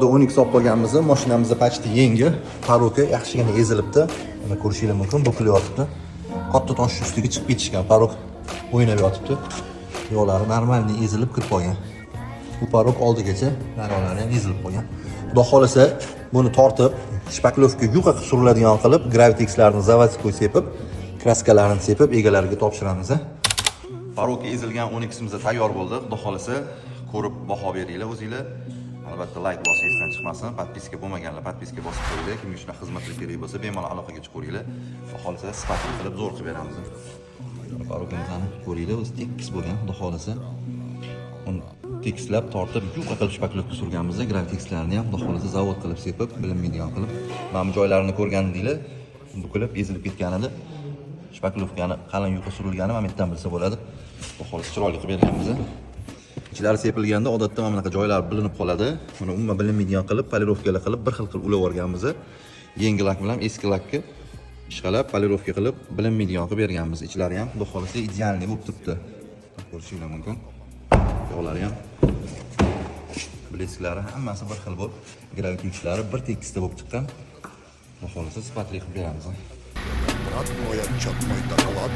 10x olib qolganmiz. Mashinamizda почти yangi. Paroka yaxshigina ezilibdi. Mana ko'rishingiz mumkin, buklab yotibdi. Katta tosh ustiga chiqib ketishgan. Parok o'ynab yotibdi. Yo'llari normalni ezilib kirib qolgan. Bu parok oldigacha narolari ham ezilib qolgan. Xudo xolasa buni tortib, shpaklovka yuqa suriladigan qilib, Gravitexlarni zavodskoy sepib, kraskalarini sepib egalariga topshiramiz. Paroka ezilgan 10ximiz tayyor bo'ldi. Xudo xolasa ko'rib baho beringlar o'zingizlar. Albatta like bosib esdan chiqmasin. Podpiska bo'lmaganlar podpiska bosib qo'yinglar. Kimga shunaqa xizmatlar kerak bo'lsa, bemalol aloqaga chiqaveringlar. Xudo xolasa sifatli qilib zo'r qilib beramiz. Parokamizni ko'ringlar, o'zi tekis bo'lgan. Xudo xolasa uni tekislab tortib, yuqa qilib shpaklovka surganmiz. Gravitexlarni ham xudo xolasa zavod qilib sepib, bilinmaydigan qilib, mana bu joylarini ko'rgandinglar, bukilib, ezilib ketgan edi. Shpaklovkani qalin yuqa surilgani mana bu yerdan bilsa bo'ladi. Xudo xolasa chiroyli qilib berganmiz. Ichlari sepilganda odatda mana bunaqa joylar bilinib qoladi. Buni umuman bilinmaydigan qilib, polirovkalar qilib, bir xil qilib ulab o'rganmiz. Yangi lak bilan eski lakni ishqalab, polirovka qilib, bilinmaydigan qilib berganmiz. Ichlari ham xudo xolasa idealniy bo'lib turibdi. Ko'rishingiz mumkin. Yo'llari ham, bilesklari hammasi bir xil bo'lib, gravitexlari bir tekisda bo'lib chiqqan. Xudo xolasa sifatli qilib beramiz. Брат мой, отчет мой доклад.